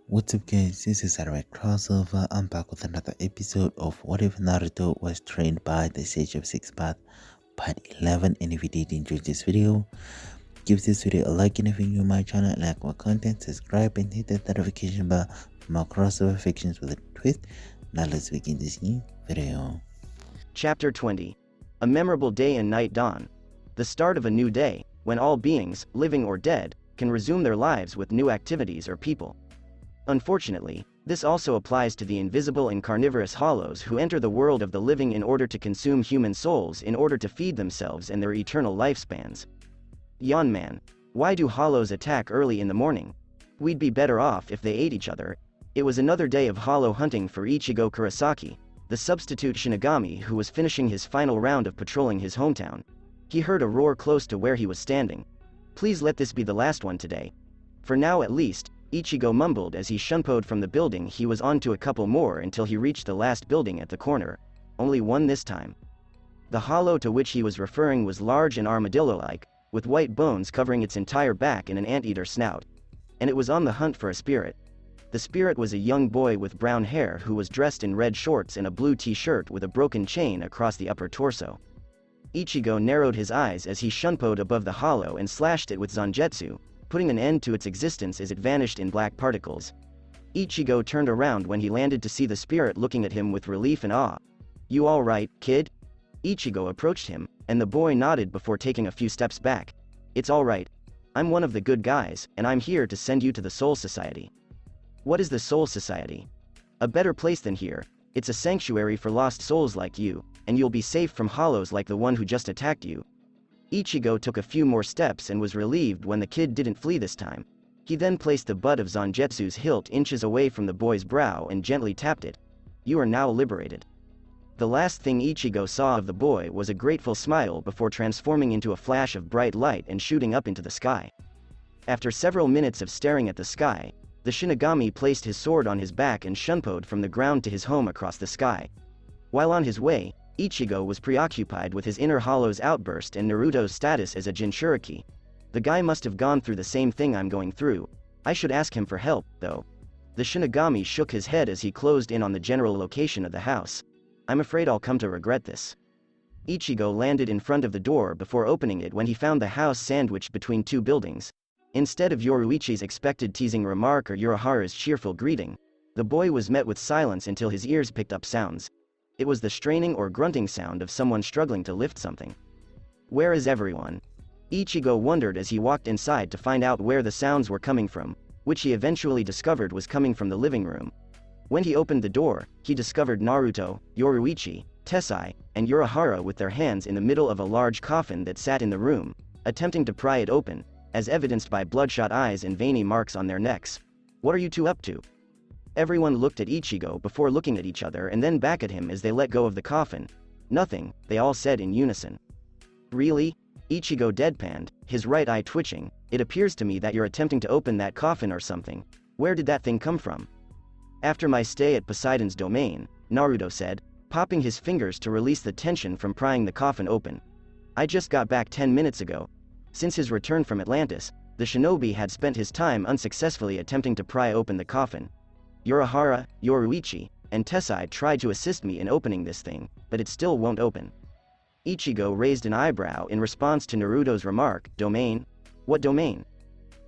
What's up guys, this is a direct crossover. I'm back with another episode of What If Naruto Was Trained by the Sage of Six Path part 11. And if you did enjoy this video, give this video a like, and if you're new to my channel and like my content, subscribe and hit that notification bell for more crossover fictions with a twist. Now let's begin this new video. Chapter 20. A memorable day and night dawn. The start of a new day, when all beings, living or dead, can resume their lives with new activities or people. Unfortunately, this also applies to the invisible and carnivorous hollows who enter the world of the living in order to consume human souls in order to feed themselves and their eternal lifespans. Yawn man. Why do hollows attack early in the morning? We'd be better off if they ate each other. It was another day of hollow hunting for Ichigo Kurosaki, the substitute Shinigami who was finishing his final round of patrolling his hometown. He heard a roar close to where he was standing. Please let this be the last one today. For now at least, Ichigo mumbled as he shunpoed from the building. He was on to a couple more until he reached the last building at the corner. Only one this time. The hollow to which he was referring was large and armadillo-like, with white bones covering its entire back and an anteater snout. And it was on the hunt for a spirit. The spirit was a young boy with brown hair who was dressed in red shorts and a blue t-shirt with a broken chain across the upper torso. Ichigo narrowed his eyes as he shunpoed above the hollow and slashed it with Zangetsu, putting an end to its existence as it vanished in black particles. Ichigo turned around when he landed to see the spirit looking at him with relief and awe. "You all right, kid?" Ichigo approached him, and the boy nodded before taking a few steps back. "It's all right. I'm one of the good guys, and I'm here to send you to the Soul Society." "What is the Soul Society?" "A better place than here. It's a sanctuary for lost souls like you, and you'll be safe from hollows like the one who just attacked you." Ichigo took a few more steps and was relieved when the kid didn't flee this time. He then placed the butt of Zangetsu's hilt inches away from the boy's brow and gently tapped it. "You are now liberated." The last thing Ichigo saw of the boy was a grateful smile before transforming into a flash of bright light and shooting up into the sky. After several minutes of staring at the sky, the Shinigami placed his sword on his back and shunpoed from the ground to his home across the sky. While on his way, Ichigo was preoccupied with his inner hollow's outburst and Naruto's status as a Jinchuriki. The guy must have gone through the same thing I'm going through. I should ask him for help, though. The Shinigami shook his head as he closed in on the general location of the house. "I'm afraid I'll come to regret this." Ichigo landed in front of the door before opening it when he found the house sandwiched between two buildings. Instead of Yoruichi's expected teasing remark or Urahara's cheerful greeting, the boy was met with silence until his ears picked up sounds. It was the straining or grunting sound of someone struggling to lift something. "Where is everyone?" Ichigo wondered as he walked inside to find out where the sounds were coming from, which he eventually discovered was coming from the living room. When he opened the door, he discovered Naruto, Yoruichi, Tessai, and Urahara with their hands in the middle of a large coffin that sat in the room, attempting to pry it open, as evidenced by bloodshot eyes and veiny marks on their necks. "What are you two up to?" Everyone looked at Ichigo before looking at each other and then back at him as they let go of the coffin. "Nothing," they all said in unison. "Really?" Ichigo deadpanned, his right eye twitching. "It appears to me that you're attempting to open that coffin or something. Where did that thing come from?" "After my stay at Poseidon's domain," Naruto said, popping his fingers to release the tension from prying the coffin open. "I just got back 10 minutes ago." Since his return from Atlantis, the shinobi had spent his time unsuccessfully attempting to pry open the coffin. "Urahara, Yoruichi, and Tessai tried to assist me in opening this thing, but it still won't open." Ichigo raised an eyebrow in response to Naruto's remark. "Domain? What domain?"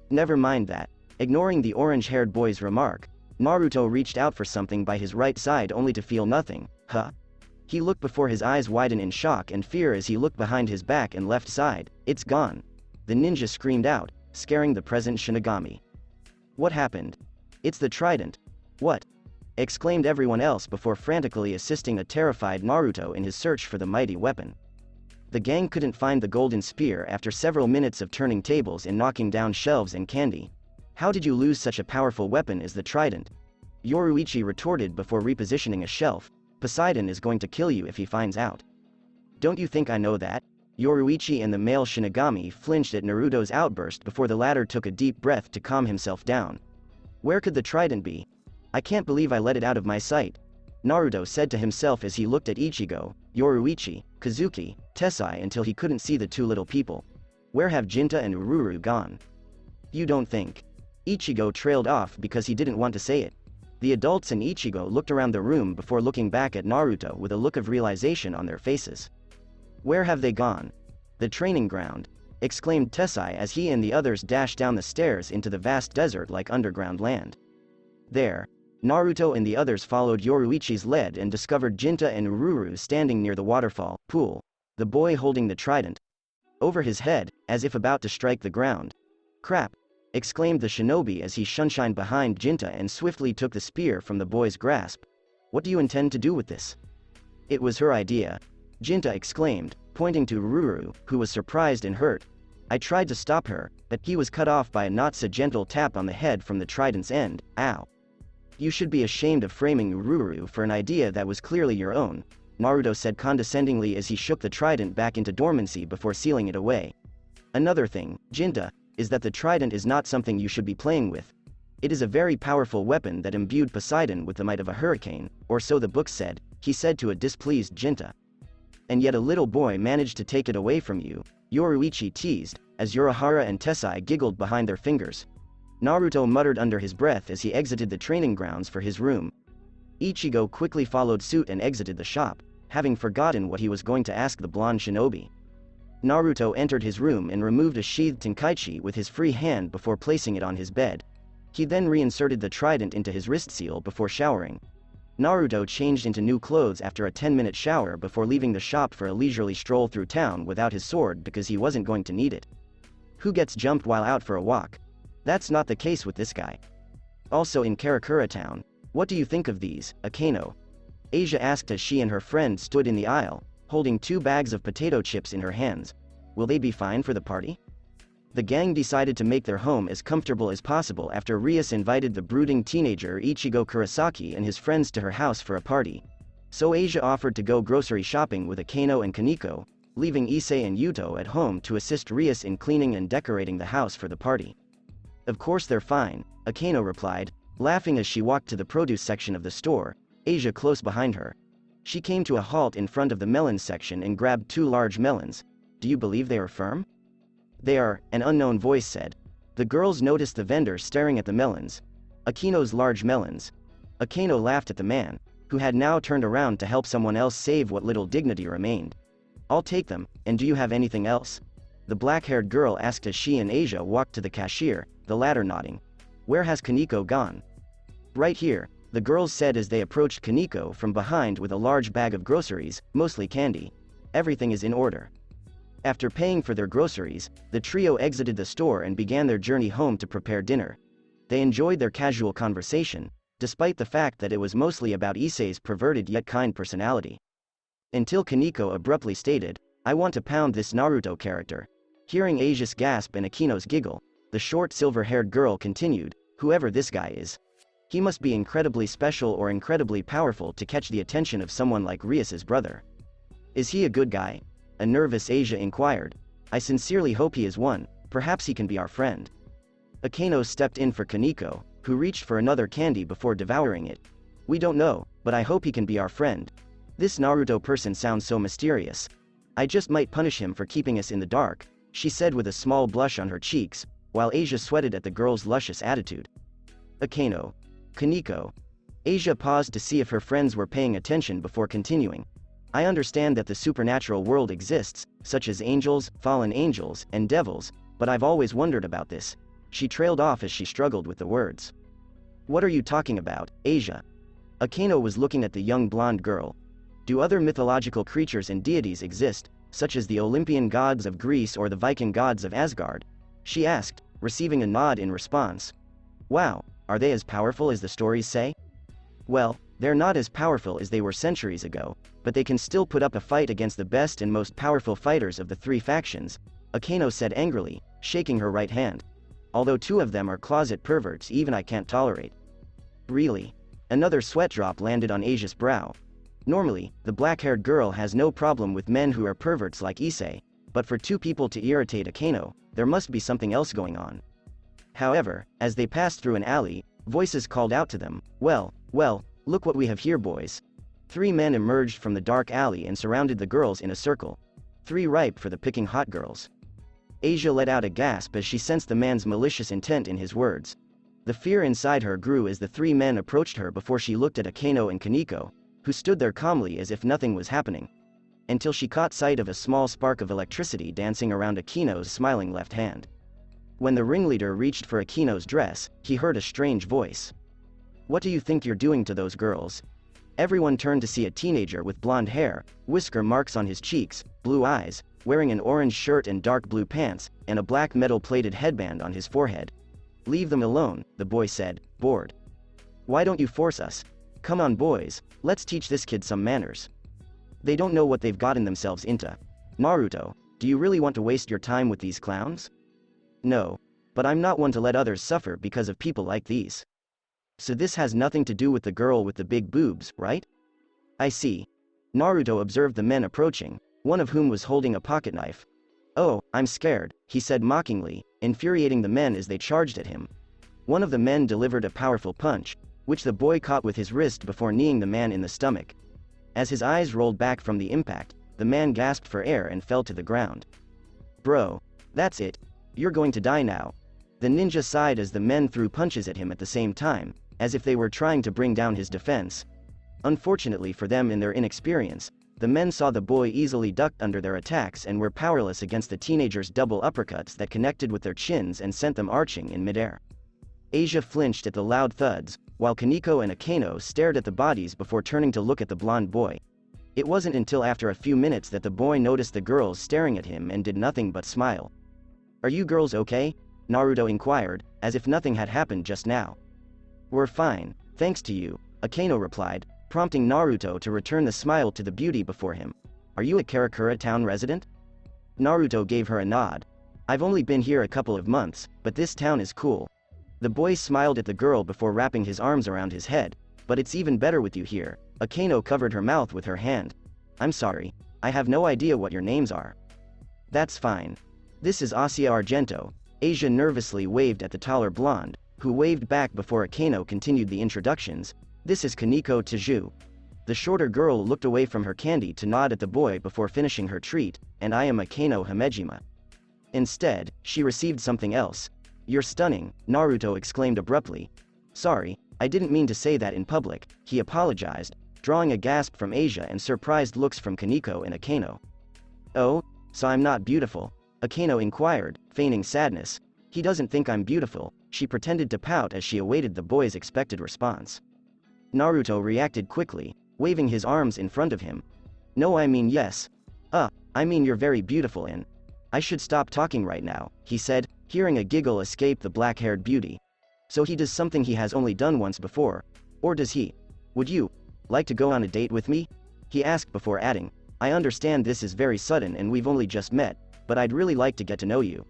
"Never mind that." Ignoring the orange-haired boy's remark, Naruto reached out for something by his right side only to feel nothing. "Huh?" He looked before his eyes widen in shock and fear as he looked behind his back and left side. "It's gone." The ninja screamed out, scaring the present Shinigami. "What happened?" "It's the trident." "What?" exclaimed everyone else before frantically assisting a terrified Naruto in his search for the mighty weapon. The gang couldn't find the golden spear after several minutes of turning tables and knocking down shelves and candy. "How did you lose such a powerful weapon as the trident?" Yoruichi retorted before repositioning a shelf. "Poseidon is going to kill you if he finds out." "Don't you think I know that?" Yoruichi and the male Shinigami flinched at Naruto's outburst before the latter took a deep breath to calm himself down. "Where could the trident be? I can't believe I let it out of my sight," Naruto said to himself as he looked at Ichigo, Yoruichi, Kazuki, Tessai until he couldn't see the two little people. "Where have Jinta and Ururu gone?" "You don't think Ichigo trailed off because he didn't want to say it. The adults and Ichigo looked around the room before looking back at Naruto with a look of realization on their faces. "Where have they gone?" "The training ground," exclaimed Tessai as he and the others dashed down the stairs into the vast desert-like underground land. There, Naruto and the others followed Yoruichi's lead and discovered Jinta and Ururu standing near the waterfall pool, the boy holding the trident over his head, as if about to strike the ground. "Crap!" exclaimed the shinobi as he shunshined behind Jinta and swiftly took the spear from the boy's grasp. "What do you intend to do with this?" "It was her idea," Jinta exclaimed, pointing to Ururu, who was surprised and hurt. "I tried to stop her, but he was cut off by a not-so-gentle tap on the head from the trident's end. Ow. You should be ashamed of framing Ururu for an idea that was clearly your own," Naruto said condescendingly as he shook the trident back into dormancy before sealing it away. "Another thing, Jinta, is that the trident is not something you should be playing with. It is a very powerful weapon that imbued Poseidon with the might of a hurricane, or so the book said," he said to a displeased Jinta. "And yet a little boy managed to take it away from you," Yoruichi teased, as Urahara and Tessai giggled behind their fingers. Naruto muttered under his breath as he exited the training grounds for his room. Ichigo quickly followed suit and exited the shop, having forgotten what he was going to ask the blonde shinobi. Naruto entered his room and removed a sheathed tenkaichi with his free hand before placing it on his bed. He then reinserted the trident into his wrist seal before showering. Naruto changed into new clothes after a 10-minute shower before leaving the shop for a leisurely stroll through town without his sword because he wasn't going to need it. Who gets jumped while out for a walk? That's not the case with this guy. Also in Karakura town, what do you think of these, Akeno? Asia asked as she and her friend stood in the aisle, holding 2 bags of potato chips in her hands. Will they be fine for the party? The gang decided to make their home as comfortable as possible after Rias invited the brooding teenager Ichigo Kurosaki and his friends to her house for a party. So Asia offered to go grocery shopping with Akeno and Kaneko, leaving Issei and Yuto at home to assist Rias in cleaning and decorating the house for the party. "Of course they're fine," Akeno replied, laughing as she walked to the produce section of the store, Asia close behind her. She came to a halt in front of the melons section and grabbed 2 large melons. "Do you believe they are firm?" "They are," an unknown voice said. The girls noticed the vendor staring at the melons. Akeno's large melons. Akeno laughed at the man, who had now turned around to help someone else save what little dignity remained. "I'll take them, and do you have anything else?" the black-haired girl asked as she and Asia walked to the cashier, the latter nodding. "Where has Kaneko gone?" "Right here," the girls said as they approached Kaneko from behind with a large bag of groceries, mostly candy. "Everything is in order." After paying for their groceries, the trio exited the store and began their journey home to prepare dinner. They enjoyed their casual conversation, despite the fact that it was mostly about Issei's perverted yet kind personality. Until Kaneko abruptly stated, "I want to pound this Naruto character." Hearing Asia's gasp and Akeno's giggle, the short silver-haired girl continued, "Whoever this guy is. He must be incredibly special or incredibly powerful to catch the attention of someone like Rias's brother. Is he a good guy?" a nervous Asia inquired. "I sincerely hope he is one, perhaps he can be our friend." Akeno stepped in for Kaneko, who reached for another candy before devouring it. "We don't know, but I hope he can be our friend. This Naruto person sounds so mysterious. I just might punish him for keeping us in the dark," she said with a small blush on her cheeks, while Asia sweated at the girl's luscious attitude. Akeno. Kaneko. Asia paused to see if her friends were paying attention before continuing. "I understand that the supernatural world exists, such as angels, fallen angels, and devils, but I've always wondered about this." She trailed off as she struggled with the words. "What are you talking about, Asia?" Akeno was looking at the young blonde girl. "Do other mythological creatures and deities exist, such as the Olympian gods of Greece or the Viking gods of Asgard?" she asked, receiving a nod in response. "Wow, are they as powerful as the stories say?" "Well, they're not as powerful as they were centuries ago, but they can still put up a fight against the best and most powerful fighters of the 3 factions," Akeno said angrily, shaking her right hand. "Although 2 of them are closet perverts even I can't tolerate." "Really?" Another sweat drop landed on Asia's brow. Normally, the black-haired girl has no problem with men who are perverts like Issei, but for 2 people to irritate Akeno, there must be something else going on. However, as they passed through an alley, voices called out to them, well, look what we have here, boys." 3 men emerged from the dark alley and surrounded the girls in a circle. 3 ripe for the picking hot girls. Asia let out a gasp as she sensed the man's malicious intent in his words. The fear inside her grew as the three men approached her before she looked at Akeno and Kaneko, who stood there calmly as if nothing was happening, until she caught sight of a small spark of electricity dancing around Akeno's smiling left hand. When the ringleader reached for Akeno's dress, he heard a strange voice. "What do you think you're doing to those girls?" Everyone turned to see a teenager with blonde hair, whisker marks on his cheeks, blue eyes, wearing an orange shirt and dark blue pants, and a black metal-plated headband on his forehead. "Leave them alone," the boy said, bored. "Why don't you force us? Come on boys, let's teach this kid some manners. They don't know what they've gotten themselves into. Naruto, do you really want to waste your time with these clowns?" "No. But I'm not one to let others suffer because of people like these." "So this has nothing to do with the girl with the big boobs, right?" "I see." Naruto observed the men approaching, one of whom was holding a pocket knife. "Oh, I'm scared," he said mockingly, infuriating the men as they charged at him. One of the men delivered a powerful punch, which the boy caught with his wrist before kneeing the man in the stomach. As his eyes rolled back from the impact, the man gasped for air and fell to the ground. "Bro, that's it. You're going to die now." The ninja sighed as the men threw punches at him at the same time, as if they were trying to bring down his defense. Unfortunately for them in their inexperience, the men saw the boy easily ducked under their attacks and were powerless against the teenager's double uppercuts that connected with their chins and sent them arching in midair. Asia flinched at the loud thuds, while Kaneko and Akeno stared at the bodies before turning to look at the blonde boy. It wasn't until after a few minutes that the boy noticed the girls staring at him and did nothing but smile. "Are you girls okay?" Naruto inquired, as if nothing had happened just now. "We're fine, thanks to you," Akeno replied, prompting Naruto to return the smile to the beauty before him. "Are you a Karakura town resident?" Naruto gave her a nod. "I've only been here a couple of months, but this town is cool." The boy smiled at the girl before wrapping his arms around his head. "But it's even better with you here." Akeno covered her mouth with her hand. "I'm sorry, I have no idea what your names are." "That's fine. This is Asia Argento." Asia nervously waved at the taller blonde, who waved back before Akeno continued the introductions. "This is Kaneko Taju." The shorter girl looked away from her candy to nod at the boy before finishing her treat, "And I am Akeno Hamejima." Instead, she received something else. "You're stunning," Naruto exclaimed abruptly. "Sorry, I didn't mean to say that in public," he apologized, drawing a gasp from Asia and surprised looks from Kaneko and Akeno. "Oh, so I'm not beautiful?" Akeno inquired, feigning sadness. "He doesn't think I'm beautiful," she pretended to pout as she awaited the boy's expected response. Naruto reacted quickly, waving his arms in front of him. "No, I mean yes. I mean you're very beautiful and I should stop talking right now," he said, hearing a giggle escape the black-haired beauty. "So he does something he has only done once before. Or does he? Would you like to go on a date with me?" he asked before adding, "I understand this is very sudden and we've only just met, but I'd really like to get to know you."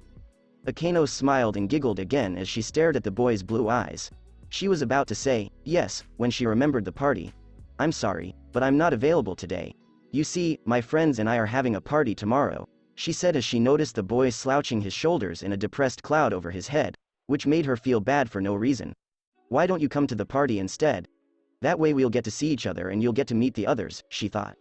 Akeno smiled and giggled again as she stared at the boy's blue eyes. She was about to say, yes, when she remembered the party. "I'm sorry, but I'm not available today. You see, my friends and I are having a party tomorrow," she said as she noticed the boy slouching his shoulders in a depressed cloud over his head, which made her feel bad for no reason. "Why don't you come to the party instead? That way we'll get to see each other and you'll get to meet the others," she thought.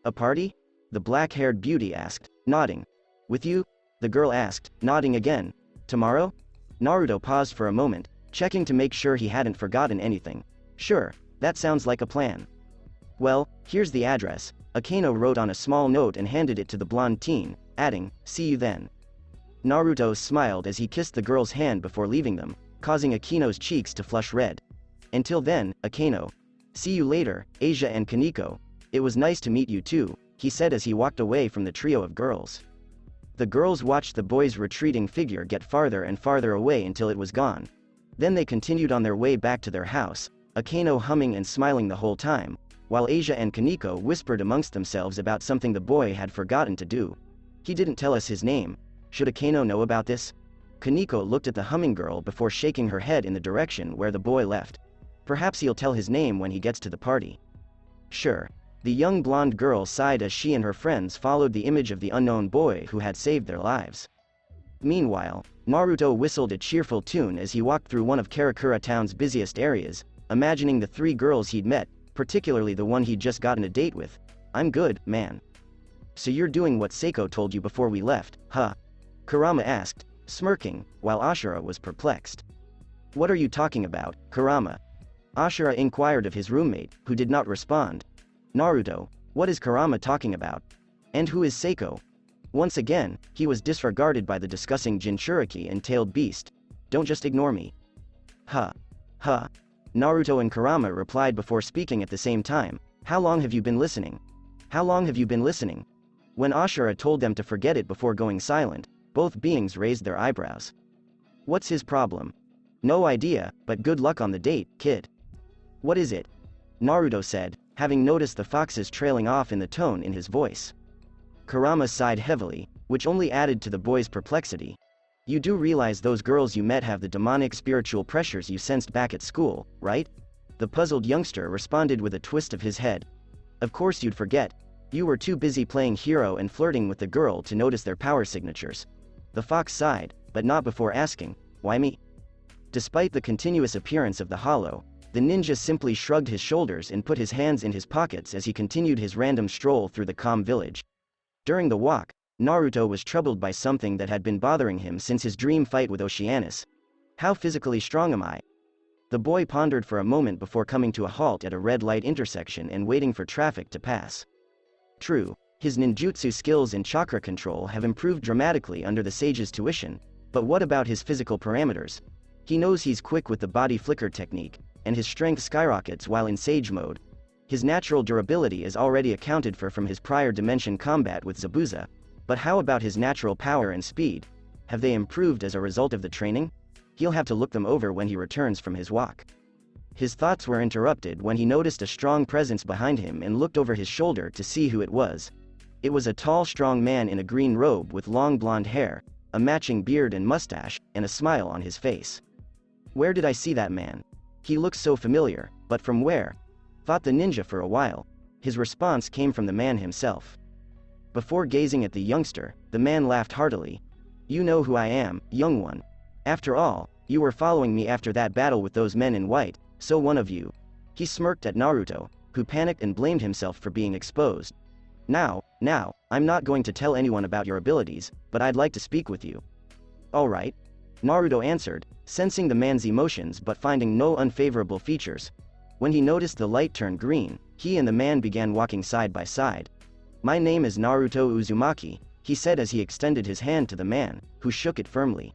"A party?" the black-haired beauty asked, nodding. "With you?" the girl asked, nodding again. "Tomorrow?" Naruto paused for a moment, checking to make sure he hadn't forgotten anything. "Sure, that sounds like a plan." "Well, here's the address." Akeno wrote on a small note and handed it to the blonde teen, adding, "See you then." Naruto smiled as he kissed the girl's hand before leaving them, causing Akeno's cheeks to flush red. "Until then, Akeno. See you later, Asia and Kaneko. It was nice to meet you too," he said as he walked away from the trio of girls. The girls watched the boy's retreating figure get farther and farther away until it was gone. Then they continued on their way back to their house, Akeno humming and smiling the whole time, while Asia and Kaneko whispered amongst themselves about something the boy had forgotten to do. "He didn't tell us his name. Should Akeno know about this?" Kaneko looked at the humming girl before shaking her head in the direction where the boy left. "Perhaps he'll tell his name when he gets to the party." "Sure." The young blonde girl sighed as she and her friends followed the image of the unknown boy who had saved their lives. Meanwhile, Naruto whistled a cheerful tune as he walked through one of Karakura town's busiest areas, imagining the three girls he'd met, particularly the one he'd just gotten a date with. "I'm good, man." "So you're doing what Seiko told you before we left, huh?" Kurama asked, smirking, while Ashura was perplexed. What are you talking about, Kurama? Ashura inquired of his roommate, who did not respond. Naruto, what is Kurama talking about? And who is Seiko? Once again, he was disregarded by the discussing Jinchuriki and tailed beast. Don't just ignore me. Huh. Huh. Naruto and Kurama replied before speaking at the same time. How long have you been listening? How long have you been listening? When Ashura told them to forget it before going silent, both beings raised their eyebrows. What's his problem? No idea, but good luck on the date, kid. What is it? Naruto said, having noticed the foxes trailing off in the tone in his voice. Kurama sighed heavily, which only added to the boy's perplexity. You do realize those girls you met have the demonic spiritual pressures you sensed back at school, right? The puzzled youngster responded with a twist of his head. Of course you'd forget. You were too busy playing hero and flirting with the girl to notice their power signatures. The fox sighed, but not before asking, why me? Despite the continuous appearance of the hollow, the ninja simply shrugged his shoulders and put his hands in his pockets as he continued his random stroll through the calm village. During the walk, Naruto was troubled by something that had been bothering him since his dream fight with Oceanus. How physically strong am I? The boy pondered for a moment before coming to a halt at a red light intersection and waiting for traffic to pass. True, his ninjutsu skills and chakra control have improved dramatically under the sage's tuition, but what about his physical parameters? He knows he's quick with the body flicker technique, and his strength skyrockets while in sage mode. His natural durability is already accounted for from his prior dimension combat with Zabuza, but how about his natural power and speed? Have they improved as a result of the training? He'll have to look them over when he returns from his walk. His thoughts were interrupted when he noticed a strong presence behind him and looked over his shoulder to see who it was. It was a tall, strong man in a green robe with long blonde hair, a matching beard and mustache, and a smile on his face. Where did I see that man? He looks so familiar, but from where? Thought the ninja for a while. His response came from the man himself. Before gazing at the youngster, the man laughed heartily. You know who I am, young one. After all, you were following me after that battle with those men in white, so one of you. He smirked at Naruto, who panicked and blamed himself for being exposed. Now, I'm not going to tell anyone about your abilities, but I'd like to speak with you. Alright. Naruto answered, sensing the man's emotions but finding no unfavorable features. When he noticed the light turn green, he and the man began walking side by side. My name is Naruto Uzumaki, he said as he extended his hand to the man, who shook it firmly.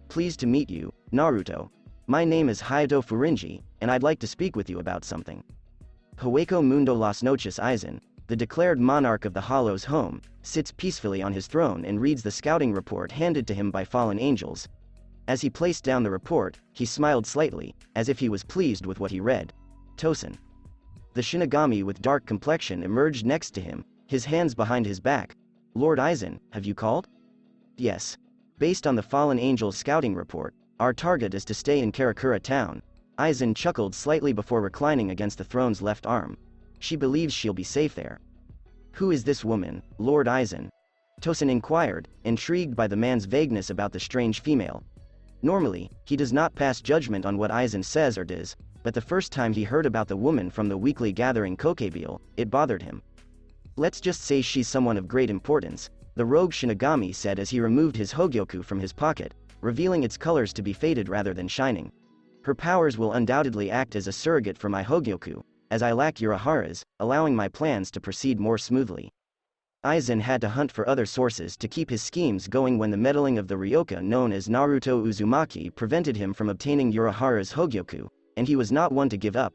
Pleased to meet you, Naruto. My name is Hayato Furinji, and I'd like to speak with you about something. Hueco Mundo Las Noches Aizen, the declared monarch of the Hollow's home, sits peacefully on his throne and reads the scouting report handed to him by fallen angels. As he placed down the report, he smiled slightly, as if he was pleased with what he read. Tosen. The Shinigami with dark complexion emerged next to him, his hands behind his back. Lord Aizen, have you called? Yes. Based on the fallen angel's scouting report, our target is to stay in Karakura town. Aizen chuckled slightly before reclining against the throne's left arm. She believes she'll be safe there. Who is this woman, Lord Aizen? Tosen inquired, intrigued by the man's vagueness about the strange female. Normally, he does not pass judgment on what Aizen says or does, but the first time he heard about the woman from the weekly gathering Kokebeel, it bothered him. Let's just say she's someone of great importance, the rogue Shinigami said as he removed his Hogyoku from his pocket, revealing its colors to be faded rather than shining. Her powers will undoubtedly act as a surrogate for my Hogyoku, as I lack Urahara's, allowing my plans to proceed more smoothly. Aizen had to hunt for other sources to keep his schemes going when the meddling of the Ryoka known as Naruto Uzumaki prevented him from obtaining Urahara's Hogyoku, and he was not one to give up.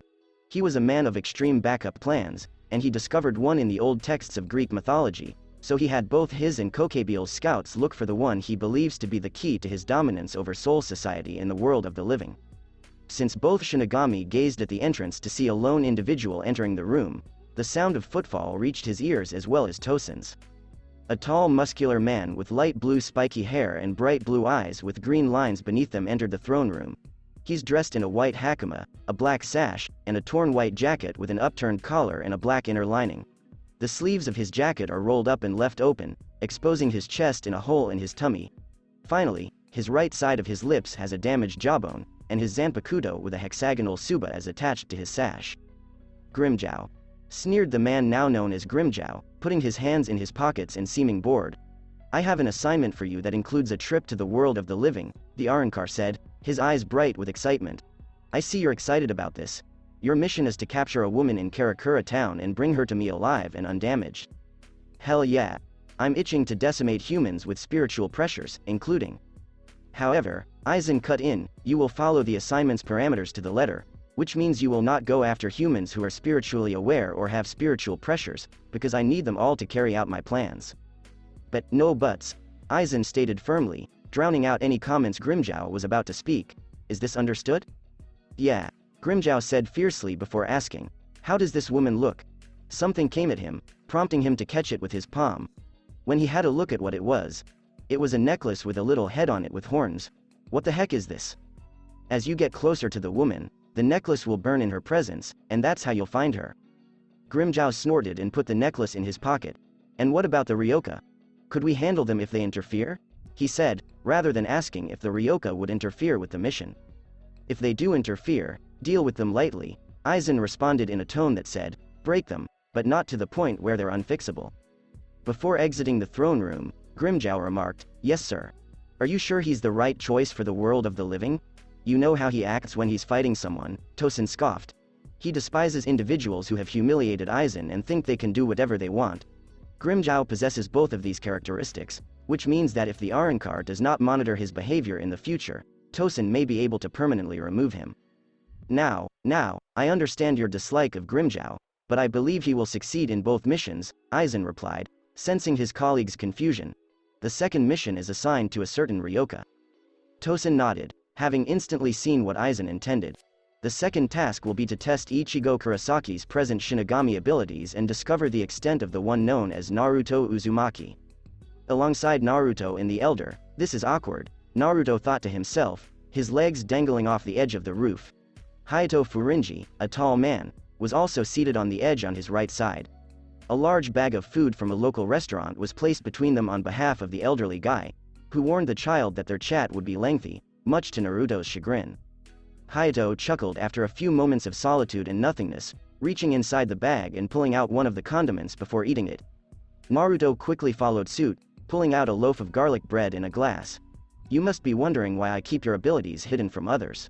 He was a man of extreme backup plans, and he discovered one in the old texts of Greek mythology, so he had both his and Kokebeel's scouts look for the one he believes to be the key to his dominance over Soul Society in the world of the living. Since both Shinigami gazed at the entrance to see a lone individual entering the room, the sound of footfall reached his ears as well as Tosen's. A tall muscular man with light blue spiky hair and bright blue eyes with green lines beneath them entered the throne room. He's dressed in a white hakama, a black sash, and a torn white jacket with an upturned collar and a black inner lining. The sleeves of his jacket are rolled up and left open, exposing his chest and a hole in his tummy. Finally, his right side of his lips has a damaged jawbone, and his zanpakuto with a hexagonal tsuba is attached to his sash. Grimjow. Sneered the man now known as Grimjow, putting his hands in his pockets and seeming bored. I have an assignment for you that includes a trip to the world of the living, the arancar said, his eyes bright with excitement. I see you're excited about this. Your mission is to capture a woman in Karakura town and bring her to me alive and undamaged. Hell yeah. I'm itching to decimate humans with spiritual pressures, including. However, Aizen cut in, you will follow the assignment's parameters to the letter, which means you will not go after humans who are spiritually aware or have spiritual pressures, because I need them all to carry out my plans. But no buts, Aizen stated firmly, drowning out any comments Grimjow was about to speak. Is this understood? Yeah, Grimjow said fiercely before asking, how does this woman look? Something came at him, prompting him to catch it with his palm. When he had a look at what it was a necklace with a little head on it with horns. What the heck is this? As you get closer to the woman, the necklace will burn in her presence, and that's how you'll find her. Grimjow snorted and put the necklace in his pocket. And what about the Ryoka? Could we handle them if they interfere? He said, rather than asking if the Ryoka would interfere with the mission. If they do interfere, deal with them lightly, Aizen responded in a tone that said, break them, but not to the point where they're unfixable. Before exiting the throne room, Grimjow remarked, yes sir. Are you sure he's the right choice for the world of the living? You know how he acts when he's fighting someone, Tosin scoffed. He despises individuals who have humiliated Aizen and think they can do whatever they want. Grimjow possesses both of these characteristics, which means that if the arancar does not monitor his behavior in the future, Tosin may be able to permanently remove him. Now, I understand your dislike of Grimjow, but I believe he will succeed in both missions, Aizen replied, sensing his colleague's confusion. The second mission is assigned to a certain Ryoka. Tosin nodded, having instantly seen what Aizen intended. The second task will be to test Ichigo Kurosaki's present Shinigami abilities and discover the extent of the one known as Naruto Uzumaki. Alongside Naruto and the Elder, this is awkward, Naruto thought to himself, his legs dangling off the edge of the roof. Hayato Furinji, a tall man, was also seated on the edge on his right side. A large bag of food from a local restaurant was placed between them on behalf of the elderly guy, who warned the child that their chat would be lengthy, much to Naruto's chagrin. Hayato chuckled after a few moments of solitude and nothingness, reaching inside the bag and pulling out one of the condiments before eating it. Naruto quickly followed suit, pulling out a loaf of garlic bread in a glass. You must be wondering why I keep your abilities hidden from others.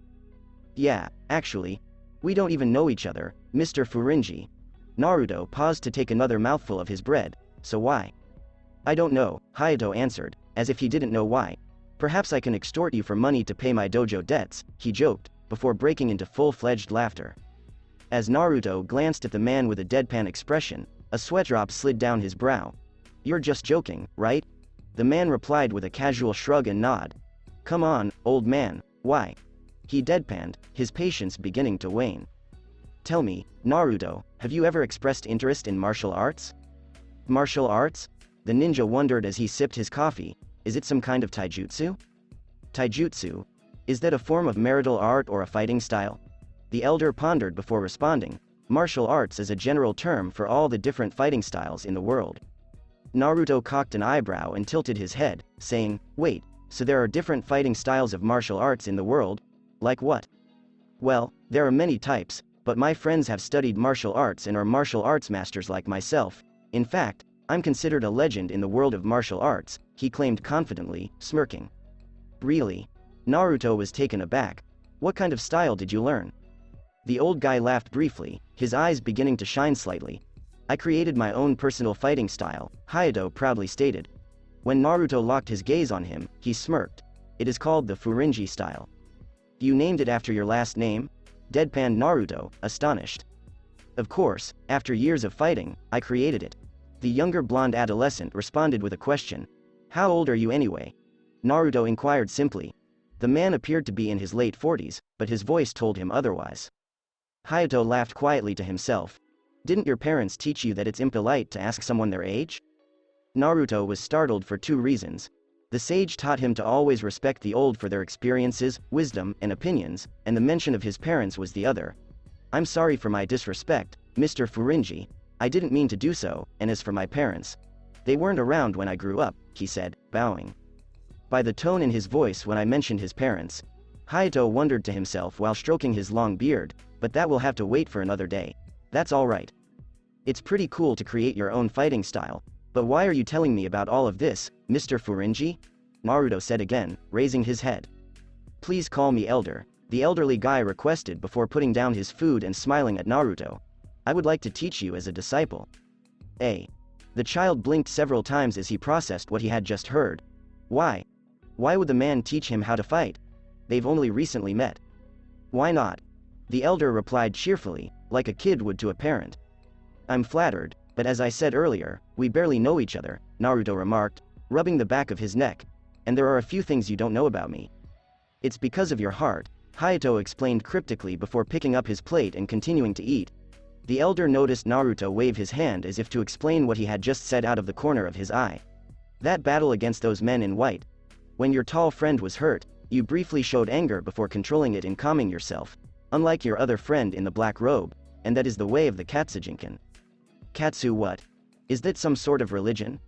Yeah, actually, we don't even know each other, Mr. Furinji. Naruto paused to take another mouthful of his bread, so why? I don't know, Hayato answered, as if he didn't know why. Perhaps I can extort you for money to pay my dojo debts, he joked, before breaking into full-fledged laughter. As Naruto glanced at the man with a deadpan expression, a sweat drop slid down his brow. You're just joking, right? The man replied with a casual shrug and nod. Come on, old man, why? He deadpanned, his patience beginning to wane. Tell me, Naruto, have you ever expressed interest in martial arts? Martial arts? The ninja wondered as he sipped his coffee. Is it some kind of taijutsu? Taijutsu? Is that a form of martial art or a fighting style? The elder pondered before responding. Martial arts is a general term for all the different fighting styles in the world. Naruto cocked an eyebrow and tilted his head, saying, wait, so there are different fighting styles of martial arts in the world? Like what? Well, there are many types, but my friends have studied martial arts and are martial arts masters like myself. In fact, I'm considered a legend in the world of martial arts, he claimed confidently, smirking. Really? Naruto was taken aback. What kind of style did you learn? The old guy laughed briefly, his eyes beginning to shine slightly. I created my own personal fighting style, Hayato proudly stated. When Naruto locked his gaze on him, he smirked. It is called the Furinji style. You named it after your last name? Deadpanned Naruto, astonished. Of course, after years of fighting, I created it. The younger blonde adolescent responded with a question. How old are you anyway? Naruto inquired simply. The man appeared to be in his late 40s, but his voice told him otherwise. Hayato laughed quietly to himself. Didn't your parents teach you that it's impolite to ask someone their age? Naruto was startled for two reasons. The sage taught him to always respect the old for their experiences, wisdom, and opinions, and the mention of his parents was the other. I'm sorry for my disrespect, Mr. Furinji. I didn't mean to do so, and as for my parents, they weren't around when I grew up, he said, bowing. By the tone in his voice when I mentioned his parents, Hayato wondered to himself while stroking his long beard, but that will have to wait for another day. That's alright. It's pretty cool to create your own fighting style, but why are you telling me about all of this, Mr. Furinji? Naruto said again, raising his head. Please call me Elder, the elderly guy requested before putting down his food and smiling at Naruto. I would like to teach you as a disciple. The child blinked several times as he processed what he had just heard. Why? Why would the man teach him how to fight? They've only recently met. Why not? The elder replied cheerfully, like a kid would to a parent. I'm flattered, but as I said earlier, we barely know each other, Naruto remarked, rubbing the back of his neck. And there are a few things you don't know about me. It's because of your heart, Hayato explained cryptically before picking up his plate and continuing to eat. The elder noticed Naruto wave his hand as if to explain what he had just said out of the corner of his eye. That battle against those men in white. When your tall friend was hurt, you briefly showed anger before controlling it and calming yourself, unlike your other friend in the black robe, and that is the way of the katsujinkin. Katsu what? Is that some sort of religion?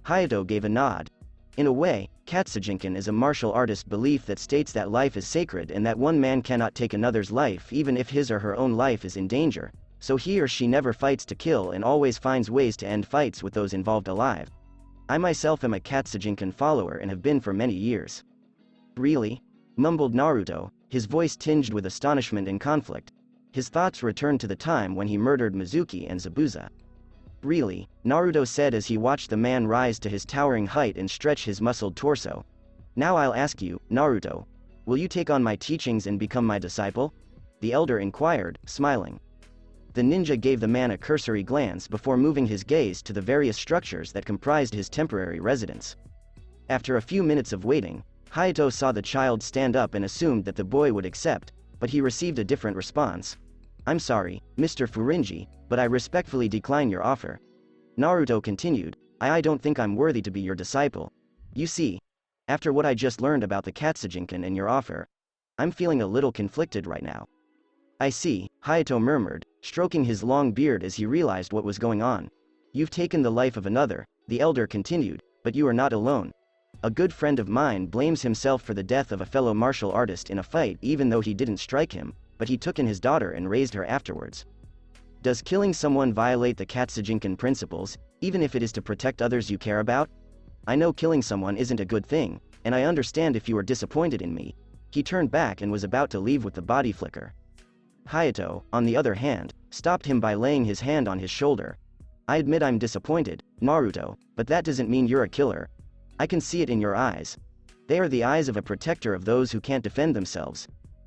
Hayato gave a nod. In a way, katsujinkin is a martial artist belief that states that life is sacred and that one man cannot take another's life even if his or her own life is in danger, so he or she never fights to kill and always finds ways to end fights with those involved alive. I myself am a katsujinkin follower and have been for many years. Really? Mumbled Naruto, his voice tinged with astonishment and conflict. His thoughts returned to the time when he murdered Mizuki and Zabuza. Really, Naruto said as he watched the man rise to his towering height and stretch his muscled torso. Now I'll ask you, Naruto, will you take on my teachings and become my disciple? The elder inquired, smiling. The ninja gave the man a cursory glance before moving his gaze to the various structures that comprised his temporary residence. After a few minutes of waiting, Hayato saw the child stand up and assumed that the boy would accept, but he received a different response. I'm sorry, Mr. Furinji, but I respectfully decline your offer. Naruto continued, I don't think I'm worthy to be your disciple. You see, after what I just learned about the katsujinkin and your offer, I'm feeling a little conflicted right now. I see, Hayato murmured, stroking his long beard as he realized what was going on. You've taken the life of another, the elder continued, but you are not alone. A good friend of mine blames himself for the death of a fellow martial artist in a fight even though he didn't strike him, but he took in his daughter and raised her afterwards. Does killing someone violate the katsujinkin principles, even if it is to protect others you care about? I know killing someone isn't a good thing, and I understand if you are disappointed in me. He turned back and was about to leave with the body flicker. Hayato, on the other hand, stopped him by laying his hand on his shoulder. I admit I'm disappointed, Naruto, but that doesn't mean you're a killer. I can see it in your eyes. They are the eyes of a protector of those who can't defend themselves.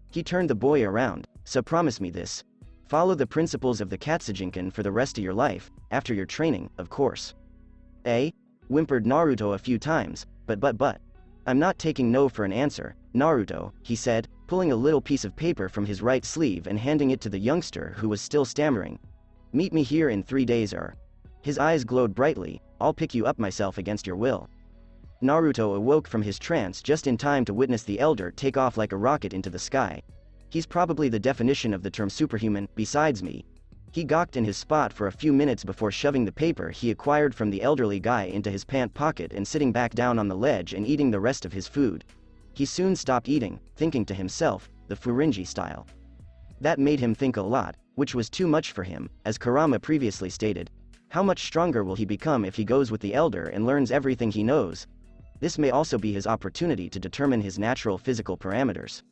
He turned the boy around, so promise me this. Follow the principles of the katsujinkin for the rest of your life, after your training, of course. Whimpered Naruto a few times, but. I'm not taking no for an answer, Naruto, he said, pulling a little piece of paper from his right sleeve and handing it to the youngster who was still stammering. Meet me here in 3 days or. His eyes glowed brightly, I'll pick you up myself against your will. Naruto awoke from his trance just in time to witness the elder take off like a rocket into the sky. He's probably the definition of the term superhuman, besides me. He gawked in his spot for a few minutes before shoving the paper he acquired from the elderly guy into his pant pocket and sitting back down on the ledge and eating the rest of his food. He soon stopped eating, thinking to himself, the Furinji style. That made him think a lot, which was too much for him, as Kurama previously stated. How much stronger will he become if he goes with the elder and learns everything he knows? This may also be his opportunity to determine his natural physical parameters.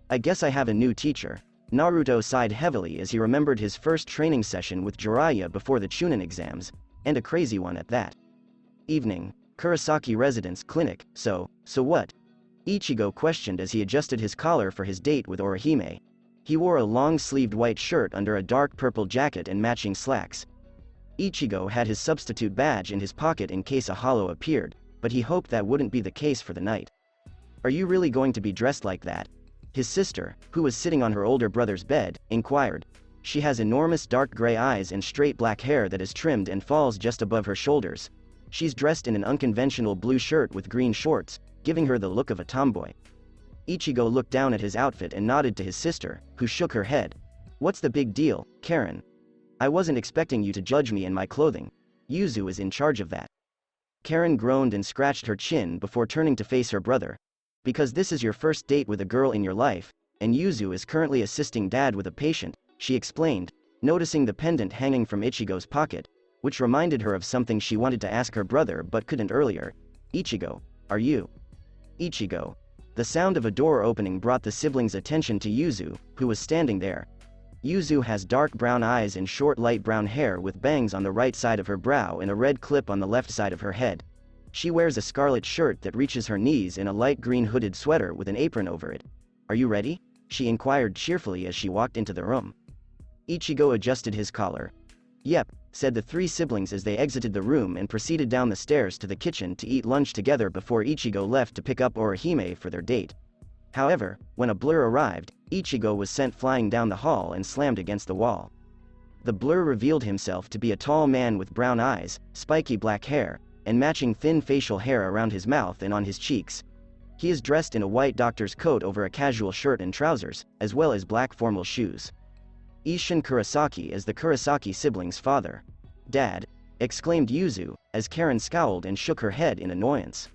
I guess I have a new teacher. Naruto sighed heavily as he remembered his first training session with Jiraiya before the Chunin exams, and a crazy one at that. Evening, Kurosaki residence clinic, so what? Ichigo questioned as he adjusted his collar for his date with Orihime. He wore a long-sleeved white shirt under a dark purple jacket and matching slacks. Ichigo had his substitute badge in his pocket in case a hollow appeared, but he hoped that wouldn't be the case for the night. Are you really going to be dressed like that? His sister, who was sitting on her older brother's bed, inquired. She has enormous dark gray eyes and straight black hair that is trimmed and falls just above her shoulders. She's dressed in an unconventional blue shirt with green shorts, giving her the look of a tomboy. Ichigo looked down at his outfit and nodded to his sister, who shook her head. What's the big deal, Karen? I wasn't expecting you to judge me and my clothing. Yuzu is in charge of that. Karen groaned and scratched her chin before turning to face her brother. Because this is your first date with a girl in your life, and Yuzu is currently assisting Dad with a patient, she explained, noticing the pendant hanging from Ichigo's pocket, which reminded her of something she wanted to ask her brother but couldn't earlier. Ichigo, are you? Ichigo. The sound of a door opening brought the siblings' attention to Yuzu, who was standing there. Yuzu has dark brown eyes and short light brown hair with bangs on the right side of her brow and a red clip on the left side of her head. She wears a scarlet shirt that reaches her knees and a light green hooded sweater with an apron over it. "Are you ready?" she inquired cheerfully as she walked into the room. Ichigo adjusted his collar. "Yep," said the three siblings as they exited the room and proceeded down the stairs to the kitchen to eat lunch together before Ichigo left to pick up Orihime for their date. However, when a blur arrived, Ichigo was sent flying down the hall and slammed against the wall. The blur revealed himself to be a tall man with brown eyes, spiky black hair, and matching thin facial hair around his mouth and on his cheeks. He is dressed in a white doctor's coat over a casual shirt and trousers, as well as black formal shoes. Isshin Kurosaki is the Kurosaki siblings' father. "Dad!" exclaimed Yuzu, as Karen scowled and shook her head in annoyance.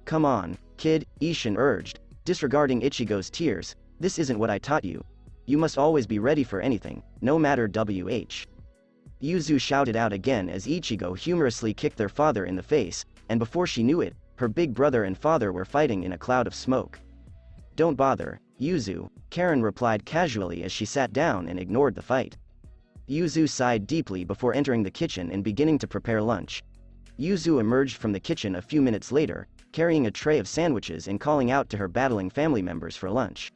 "Come on, kid," Isshin urged, disregarding Ichigo's tears, "this isn't what I taught you. You must always be ready for anything, no matter WH." Yuzu shouted out again as Ichigo humorously kicked their father in the face, and before she knew it, her big brother and father were fighting in a cloud of smoke. "Don't bother, Yuzu," Karen replied casually as she sat down and ignored the fight. Yuzu sighed deeply before entering the kitchen and beginning to prepare lunch. Yuzu emerged from the kitchen a few minutes later, carrying a tray of sandwiches and calling out to her battling family members for lunch.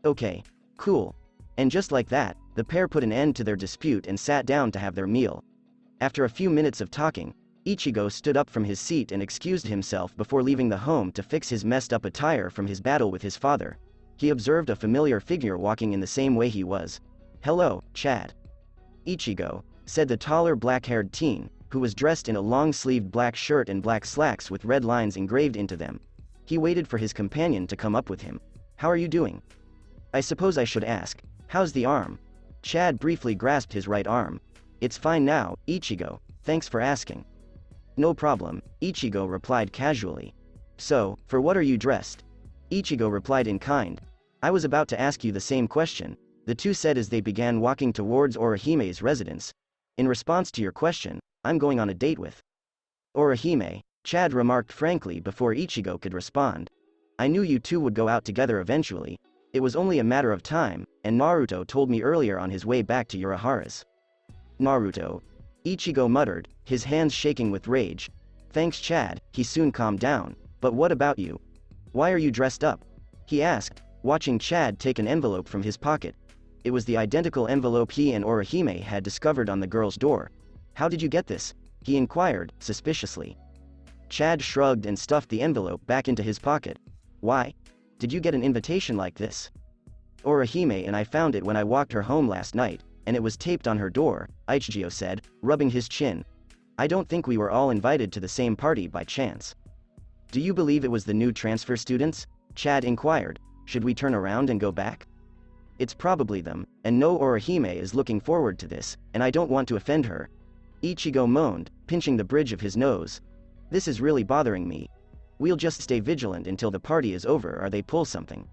"Okay, cool." And just like that, the pair put an end to their dispute and sat down to have their meal. After a few minutes of talking, Ichigo stood up from his seat and excused himself before leaving the home to fix his messed up attire from his battle with his father. He observed a familiar figure walking in the same way he was. "Hello, Chad." "Ichigo," said the taller black-haired teen, who was dressed in a long-sleeved black shirt and black slacks with red lines engraved into them. He waited for his companion to come up with him. "How are you doing?" "I suppose I should ask, how's the arm?" Chad briefly grasped his right arm. "It's fine now, Ichigo, thanks for asking." "No problem," Ichigo replied casually. "So, for what are you dressed?" Ichigo replied in kind. "I was about to ask you the same question," the two said as they began walking towards Orihime's residence. "In response to your question, I'm going on a date with Orihime," Chad remarked frankly before Ichigo could respond. "I knew you two would go out together eventually. It was only a matter of time, and Naruto told me earlier on his way back to Urahara's." "Naruto?" Ichigo muttered, his hands shaking with rage. "Thanks, Chad," he soon calmed down. "But what about you? Why are you dressed up?" he asked, watching Chad take an envelope from his pocket. It was the identical envelope he and Orihime had discovered on the girl's door. "How did you get this?" he inquired, suspiciously. Chad shrugged and stuffed the envelope back into his pocket. "Why? Did you get an invitation like this?" "Orihime and I found it when I walked her home last night, and it was taped on her door," Ichigo said, rubbing his chin. "I don't think we were all invited to the same party by chance." "Do you believe it was the new transfer students?" Chad inquired. "Should we turn around and go back?" "It's probably them, and no, Orihime is looking forward to this, and I don't want to offend her," Ichigo moaned, pinching the bridge of his nose. "This is really bothering me. We'll just stay vigilant until the party is over or they pull something."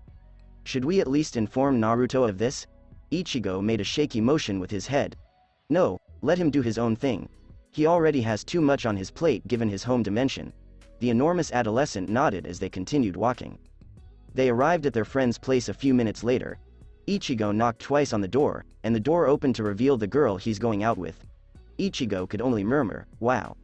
"Should we at least inform Naruto of this?" Ichigo made a shaky motion with his head. "No, let him do his own thing. He already has too much on his plate given his home dimension." The enormous adolescent nodded as they continued walking. They arrived at their friend's place a few minutes later. Ichigo knocked twice on the door, and the door opened to reveal the girl he's going out with. Ichigo could only murmur, "Wow."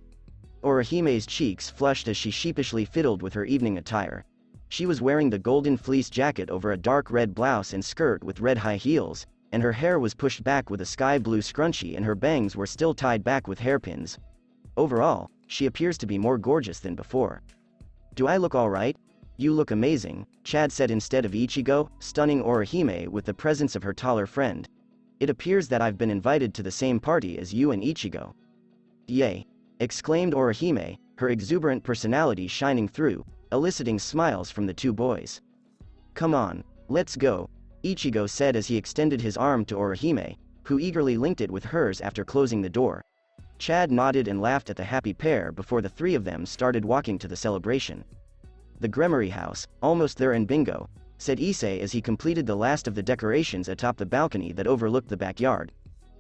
Orihime's cheeks flushed as she sheepishly fiddled with her evening attire. She was wearing the golden fleece jacket over a dark red blouse and skirt with red high heels, and her hair was pushed back with a sky blue scrunchie and her bangs were still tied back with hairpins. Overall, she appears to be more gorgeous than before. "Do I look alright?" "You look amazing," Chad said instead of Ichigo, stunning Orihime with the presence of her taller friend. "It appears that I've been invited to the same party as you and Ichigo." "Yay!" exclaimed Orihime, her exuberant personality shining through, eliciting smiles from the two boys. "Come on, let's go," Ichigo said as he extended his arm to Orihime, who eagerly linked it with hers after closing the door. Chad nodded and laughed at the happy pair before the three of them started walking to the celebration. "The Gremory house, almost there in bingo," said Issei as he completed the last of the decorations atop the balcony that overlooked the backyard.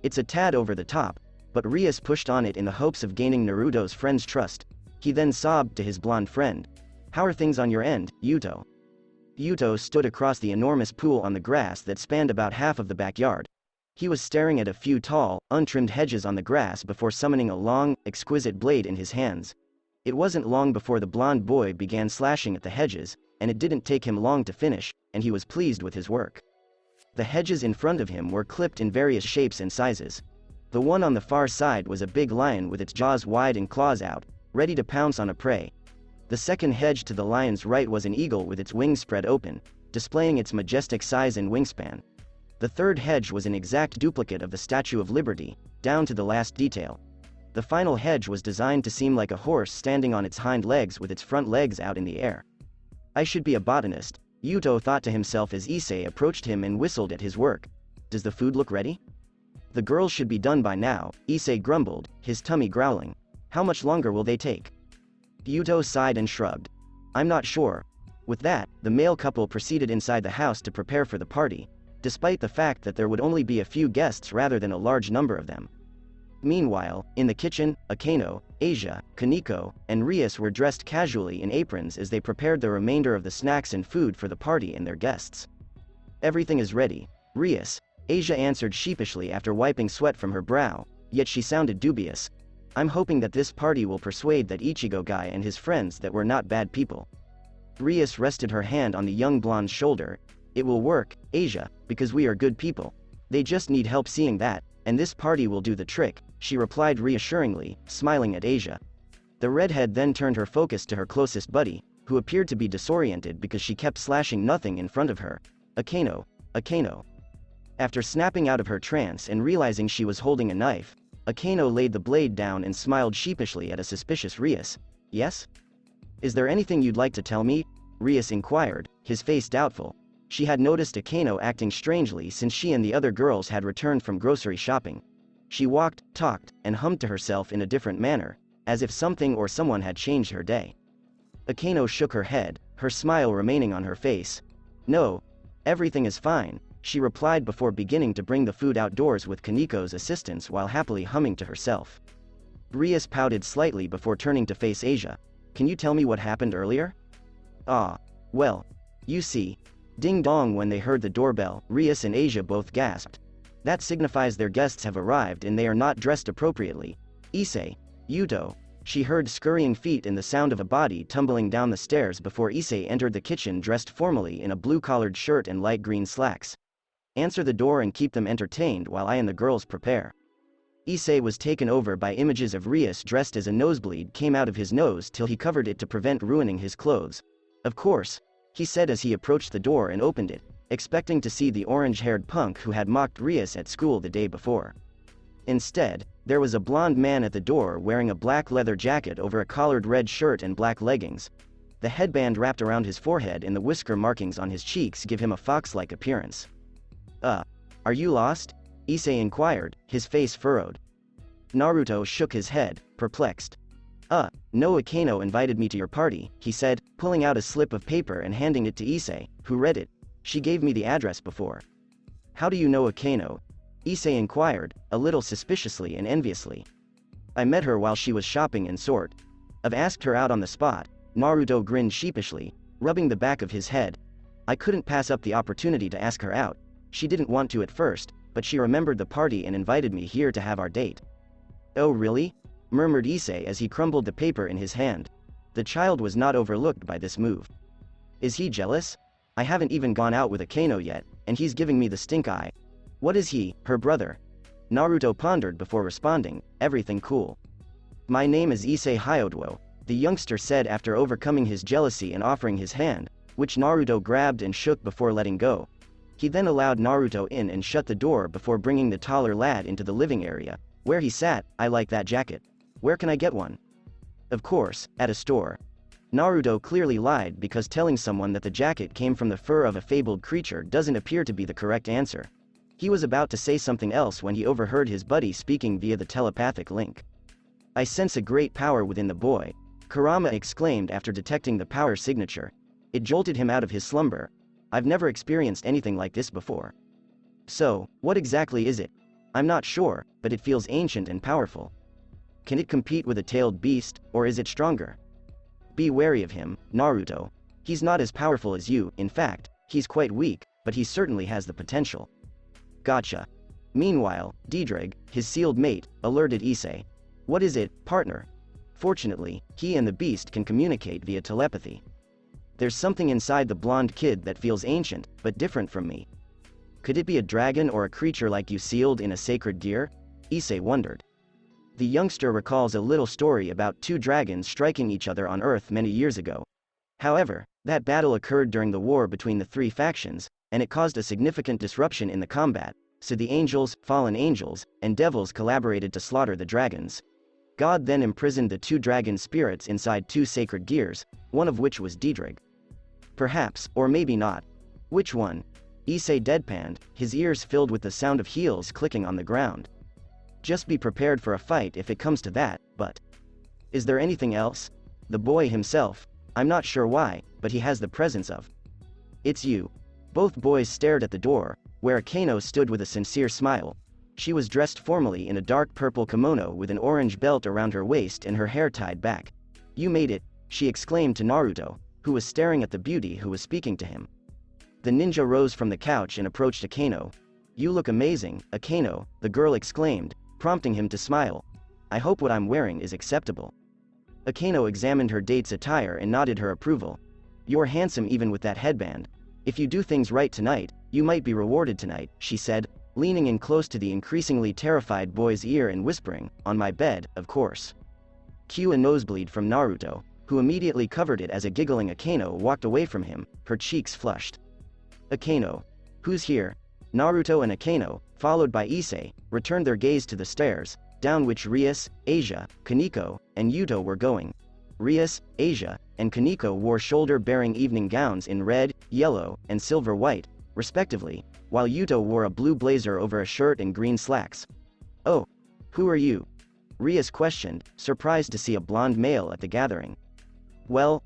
"It's a tad over the top, but Rias pushed on it in the hopes of gaining Naruto's friend's trust." He then sobbed to his blonde friend. "How are things on your end, Yuto?" Yuto stood across the enormous pool on the grass that spanned about half of the backyard. He was staring at a few tall, untrimmed hedges on the grass before summoning a long, exquisite blade in his hands. It wasn't long before the blonde boy began slashing at the hedges, and it didn't take him long to finish, and he was pleased with his work. The hedges in front of him were clipped in various shapes and sizes. The one on the far side was a big lion with its jaws wide and claws out, ready to pounce on a prey. The second hedge to the lion's right was an eagle with its wings spread open, displaying its majestic size and wingspan. The third hedge was an exact duplicate of the Statue of Liberty, down to the last detail. The final hedge was designed to seem like a horse standing on its hind legs with its front legs out in the air. I should be a botanist, Yuto thought to himself as Issei approached him and whistled at his work. Does the food look ready? The girls should be done by now, Issei grumbled, his tummy growling. How much longer will they take? Yuto sighed and shrugged. I'm not sure. With that, the male couple proceeded inside the house to prepare for the party, despite the fact that there would only be a few guests rather than a large number of them. Meanwhile, in the kitchen, Akeno, Asia, Kaneko, and Rias were dressed casually in aprons as they prepared the remainder of the snacks and food for the party and their guests. Everything is ready, Rias, Asia answered sheepishly after wiping sweat from her brow, yet she sounded dubious. I'm hoping that this party will persuade that Ichigo guy and his friends that we're not bad people. Rias rested her hand on the young blonde's shoulder. It will work, Asia, because we are good people. They just need help seeing that, and this party will do the trick, she replied reassuringly, smiling at Asia. The redhead then turned her focus to her closest buddy, who appeared to be disoriented because she kept slashing nothing in front of her. Akeno, Akeno. After snapping out of her trance and realizing she was holding a knife, Akeno laid the blade down and smiled sheepishly at a suspicious Rias. Yes? Is there anything you'd like to tell me? Rias inquired, his face doubtful. She had noticed Akeno acting strangely since she and the other girls had returned from grocery shopping. She walked, talked, and hummed to herself in a different manner, as if something or someone had changed her day. Akeno shook her head, her smile remaining on her face. No. Everything is fine, she replied before beginning to bring the food outdoors with Kaneko's assistance while happily humming to herself. Rias pouted slightly before turning to face Asia. Can you tell me what happened earlier? Ah. Well. You see. Ding dong. When they heard the doorbell, Rias and Asia both gasped. That signifies their guests have arrived and they are not dressed appropriately. Issei. Yuto. She heard scurrying feet and the sound of a body tumbling down the stairs before Issei entered the kitchen dressed formally in a blue-collared shirt and light green slacks. Answer the door and keep them entertained while I and the girls prepare. Issei was taken over by images of Rias dressed as a nosebleed came out of his nose till he covered it to prevent ruining his clothes. Of course, he said as he approached the door and opened it, expecting to see the orange-haired punk who had mocked Rias at school the day before. Instead, there was a blonde man at the door wearing a black leather jacket over a collared red shirt and black leggings. The headband wrapped around his forehead and the whisker markings on his cheeks give him a fox-like appearance. Are you lost? Issei inquired, his face furrowed. Naruto shook his head, perplexed. No, Akeno invited me to your party, he said, pulling out a slip of paper and handing it to Issei, who read it. She gave me the address before. How do you know Akeno? Issei inquired, a little suspiciously and enviously. I met her while she was shopping in Sort. I've asked her out on the spot. Naruto grinned sheepishly, rubbing the back of his head. I couldn't pass up the opportunity to ask her out. She didn't want to at first, but she remembered the party and invited me here to have our date. Oh really? Murmured Issei as he crumbled the paper in his hand. The child was not overlooked by this move. Is he jealous? I haven't even gone out with Akeno yet, and he's giving me the stink eye. What is he, her brother? Naruto pondered before responding, everything cool. My name is Issei Hyodwo, the youngster said after overcoming his jealousy and offering his hand, which Naruto grabbed and shook before letting go. He then allowed Naruto in and shut the door before bringing the taller lad into the living area, where he sat. I like that jacket. Where can I get one? Of course, at a store. Naruto clearly lied because telling someone that the jacket came from the fur of a fabled creature doesn't appear to be the correct answer. He was about to say something else when he overheard his buddy speaking via the telepathic link. I sense a great power within the boy, Kurama exclaimed after detecting the power signature. It jolted him out of his slumber. I've never experienced anything like this before. So, what exactly is it? I'm not sure, but it feels ancient and powerful. Can it compete with a tailed beast, or is it stronger? Be wary of him, Naruto. He's not as powerful as you, in fact, he's quite weak, but he certainly has the potential. Gotcha. Meanwhile, Diedrich, his sealed mate, alerted Issei. What is it, partner? Fortunately, he and the beast can communicate via telepathy. There's something inside the blonde kid that feels ancient, but different from me. Could it be a dragon or a creature like you sealed in a sacred gear? Issei wondered. The youngster recalls a little story about two dragons striking each other on Earth many years ago. However, that battle occurred during the war between the three factions, and it caused a significant disruption in the combat, so the angels, fallen angels, and devils collaborated to slaughter the dragons. God then imprisoned the two dragon spirits inside two sacred gears, one of which was Diedrich. Perhaps, or maybe not. Which one? Issei deadpanned, his ears filled with the sound of heels clicking on the ground. Just be prepared for a fight if it comes to that, but... Is there anything else? The boy himself, I'm not sure why, but he has the presence of... It's you. Both boys stared at the door, where Akeno stood with a sincere smile. She was dressed formally in a dark purple kimono with an orange belt around her waist and her hair tied back. You made it, she exclaimed to Naruto, who was staring at the beauty who was speaking to him. The ninja rose from the couch and approached Akeno. You look amazing, Akeno, the girl exclaimed, prompting him to smile. I hope what I'm wearing is acceptable. Akeno examined her date's attire and nodded her approval. You're handsome even with that headband. If you do things right tonight, you might be rewarded tonight, she said, leaning in close to the increasingly terrified boy's ear and whispering, on my bed, of course. Cue a nosebleed from Naruto, who immediately covered it as a giggling Akeno walked away from him, her cheeks flushed. Akeno. Who's here? Naruto and Akeno, followed by Issei, returned their gaze to the stairs, down which Rias, Asia, Kaneko, and Yuto were going. Rias, Asia, and Kaneko wore shoulder-bearing evening gowns in red, yellow, and silver-white, respectively, while Yuto wore a blue blazer over a shirt and green slacks. Oh. Who are you? Rias questioned, surprised to see a blonde male at the gathering. Well,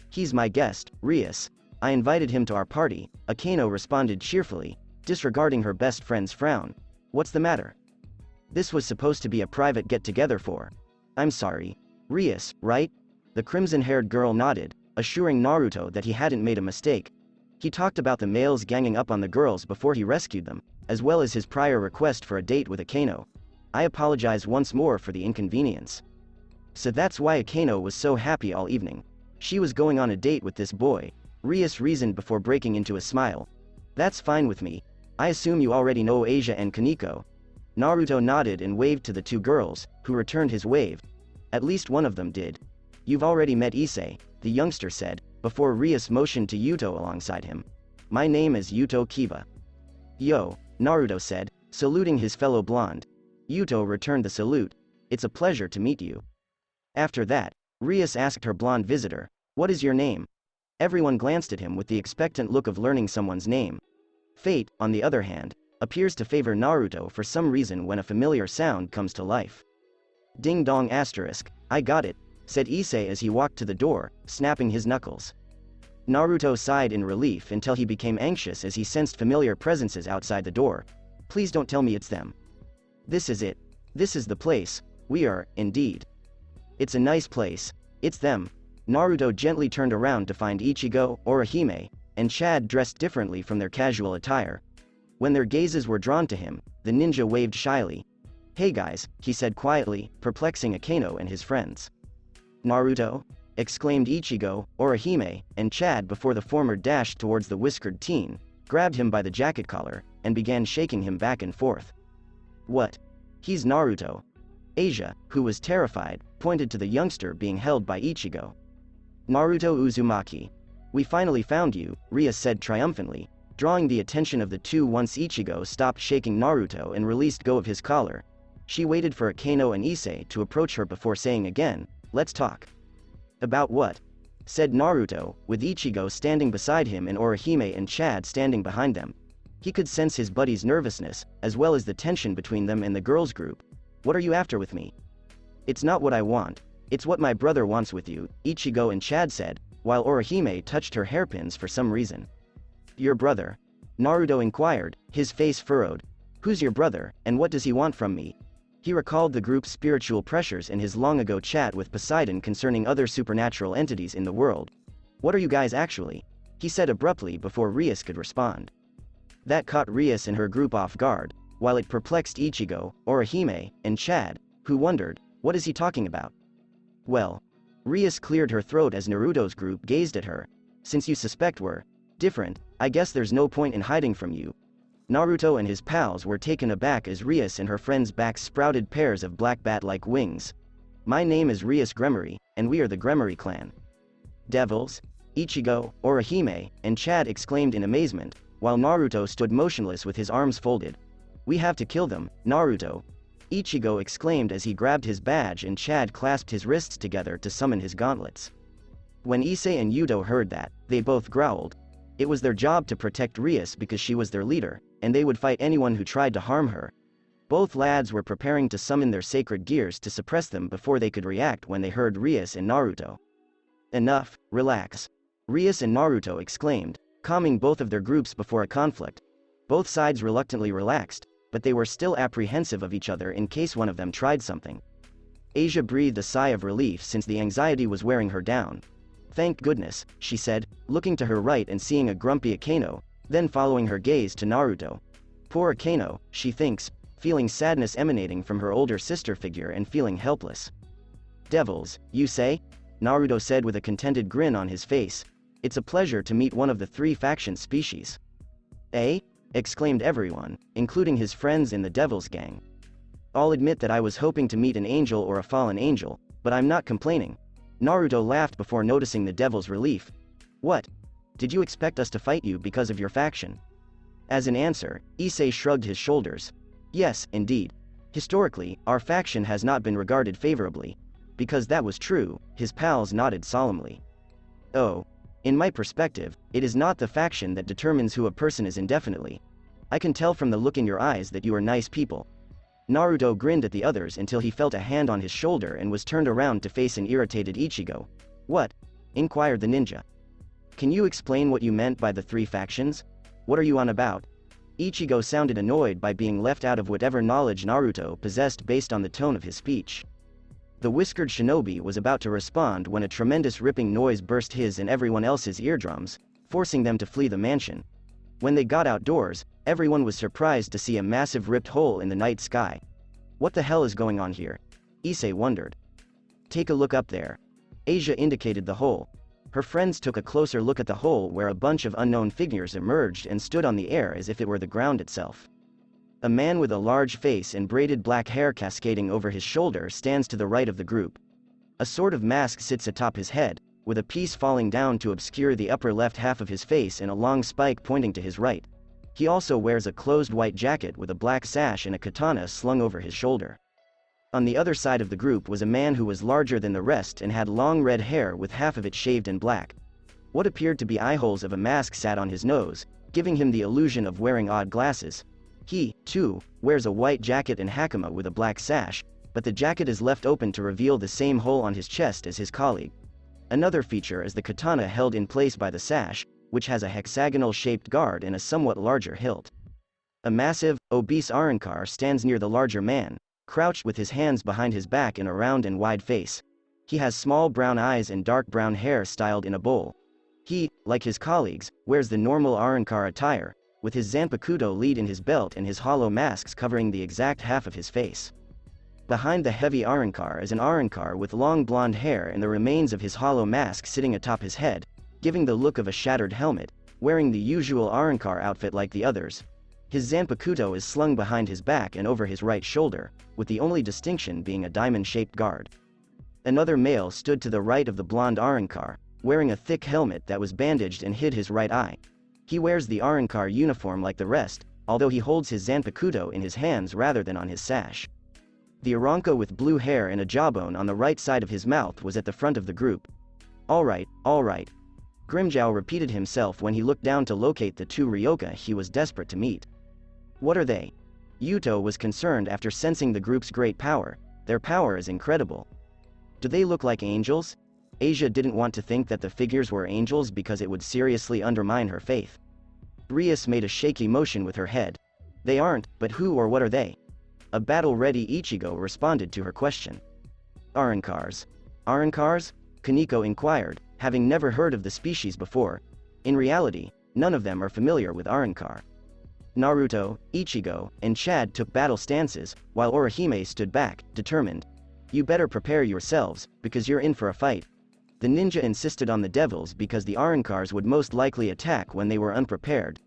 he's my guest, Rias. I invited him to our party, Akeno responded cheerfully, disregarding her best friend's frown. What's the matter? This was supposed to be a private get-together for. I'm sorry. Rias, right? The crimson-haired girl nodded, assuring Naruto that he hadn't made a mistake. He talked about the males ganging up on the girls before he rescued them, as well as his prior request for a date with Akeno. I apologize once more for the inconvenience. So that's why Akeno was so happy all evening. She was going on a date with this boy. Rias reasoned before breaking into a smile. That's fine with me. I assume you already know Asia and Kaneko. Naruto nodded and waved to the two girls, who returned his wave. At least one of them did. You've already met Issei, the youngster said, before Rias motioned to Yuto alongside him. My name is Yuto Kiba. Yo, Naruto said, saluting his fellow blonde. Yuto returned the salute. It's a pleasure to meet you. After that, Rias asked her blonde visitor, what is your name? Everyone glanced at him with the expectant look of learning someone's name. Fate, on the other hand, appears to favor Naruto for some reason when a familiar sound comes to life. Ding dong asterisk, I got it, said Issei as he walked to the door, snapping his knuckles. Naruto sighed in relief until he became anxious as he sensed familiar presences outside the door. Please don't tell me it's them. This is it. This is the place. We are, indeed. It's a nice place. It's them. Naruto gently turned around to find Ichigo, Orihime, and Chad dressed differently from their casual attire. When their gazes were drawn to him, the ninja waved shyly. Hey guys, he said quietly, perplexing Akeno and his friends. Naruto? Exclaimed Ichigo, Orihime, and Chad before the former dashed towards the whiskered teen, grabbed him by the jacket collar, and began shaking him back and forth. What? He's Naruto. Asia, who was terrified, pointed to the youngster being held by Ichigo. Naruto Uzumaki. We finally found you, Rias said triumphantly, drawing the attention of the two once Ichigo stopped shaking Naruto and released go of his collar. She waited for Akeno and Issei to approach her before saying again, let's talk. About what? Said Naruto, with Ichigo standing beside him and Orihime and Chad standing behind them. He could sense his buddy's nervousness, as well as the tension between them and the girls' group. What are you after with me? It's not what I want. It's what my brother wants with you, Ichigo and Chad said, while Orihime touched her hairpins for some reason. Your brother? Naruto inquired, his face furrowed. Who's your brother, and what does he want from me? He recalled the group's spiritual pressures in his long-ago chat with Poseidon concerning other supernatural entities in the world. What are you guys actually? He said abruptly before Rias could respond. That caught Rias and her group off guard, while it perplexed Ichigo, Orihime, and Chad, who wondered, what is he talking about? Well, Rias cleared her throat as Naruto's group gazed at her. Since you suspect we're different, I guess there's no point in hiding from you. Naruto and his pals were taken aback as Rias and her friend's backs sprouted pairs of black bat-like wings. My name is Rias Gremory, and we are the Gremory clan. Devils? Ichigo, Orihime, and Chad exclaimed in amazement, while Naruto stood motionless with his arms folded. We have to kill them, Naruto. Ichigo exclaimed as he grabbed his badge and Chad clasped his wrists together to summon his gauntlets. When Issei and Yuto heard that, they both growled. It was their job to protect Rias because she was their leader, and they would fight anyone who tried to harm her. Both lads were preparing to summon their sacred gears to suppress them before they could react when they heard Rias and Naruto. Enough, relax. Rias and Naruto exclaimed, calming both of their groups before a conflict. Both sides reluctantly relaxed, but they were still apprehensive of each other in case one of them tried something. Asia breathed a sigh of relief since the anxiety was wearing her down. Thank goodness, she said, looking to her right and seeing a grumpy Akeno, then following her gaze to Naruto. Poor Akeno, she thinks, feeling sadness emanating from her older sister figure and feeling helpless. Devils, you say? Naruto said with a contented grin on his face. It's a pleasure to meet one of the 3 faction species. Eh? Exclaimed everyone, including his friends in the Devil's Gang. I'll admit that I was hoping to meet an angel or a fallen angel, but I'm not complaining. Naruto laughed before noticing the Devil's relief. What? Did you expect us to fight you because of your faction? As an answer, Issei shrugged his shoulders. Yes, indeed. Historically, our faction has not been regarded favorably. Because that was true, his pals nodded solemnly. Oh. In my perspective, it is not the faction that determines who a person is indefinitely. I can tell from the look in your eyes that you are nice people. Naruto grinned at the others until he felt a hand on his shoulder and was turned around to face an irritated Ichigo. What? Inquired the ninja. Can you explain what you meant by the 3 factions? What are you on about? Ichigo sounded annoyed by being left out of whatever knowledge Naruto possessed based on the tone of his speech. The whiskered shinobi was about to respond when a tremendous ripping noise burst his and everyone else's eardrums, forcing them to flee the mansion. When they got outdoors, everyone was surprised to see a massive ripped hole in the night sky. What the hell is going on here? Issei wondered. Take a look up there. Asia indicated the hole. Her friends took a closer look at the hole where a bunch of unknown figures emerged and stood on the air as if it were the ground itself. A man with a large face and braided black hair cascading over his shoulder stands to the right of the group. A sort of mask sits atop his head, with a piece falling down to obscure the upper left half of his face and a long spike pointing to his right. He also wears a closed white jacket with a black sash and a katana slung over his shoulder. On the other side of the group was a man who was larger than the rest and had long red hair with half of it shaved and black. What appeared to be eye holes of a mask sat on his nose, giving him the illusion of wearing odd glasses. He, too, wears a white jacket and hakama with a black sash, but the jacket is left open to reveal the same hole on his chest as his colleague. Another feature is the katana held in place by the sash, which has a hexagonal-shaped guard and a somewhat larger hilt. A massive, obese arancar stands near the larger man, crouched with his hands behind his back in a round and wide face. He has small brown eyes and dark brown hair styled in a bowl. He, like his colleagues, wears the normal arancar attire, with his zanpakuto lead in his belt and his hollow masks covering the exact half of his face. Behind the heavy arancar is an arancar with long blonde hair and the remains of his hollow mask sitting atop his head, giving the look of a shattered helmet, wearing the usual arancar outfit like the others. His zanpakuto is slung behind his back and over his right shoulder, with the only distinction being a diamond-shaped guard. Another male stood to the right of the blonde arancar, wearing a thick helmet that was bandaged and hid his right eye. He wears the arancar uniform like the rest, although he holds his zanpakuto in his hands rather than on his sash. The Aranka with blue hair and a jawbone on the right side of his mouth was at the front of the group. All right. Grimmjow repeated himself when he looked down to locate the 2 Ryoka he was desperate to meet. What are they? Yuto was concerned after sensing the group's great power. Their power is incredible. Do they look like angels? Asia didn't want to think that the figures were angels because it would seriously undermine her faith. Rias made a shaky motion with her head. They aren't, but who or what are they? A battle-ready Ichigo responded to her question. Arancars. Arancars? Kaneko inquired, having never heard of the species before. In reality, none of them are familiar with arancar. Naruto, Ichigo, and Chad took battle stances, while Orihime stood back, determined. You better prepare yourselves, because you're in for a fight. The ninja insisted on the devils because the arancars would most likely attack when they were unprepared.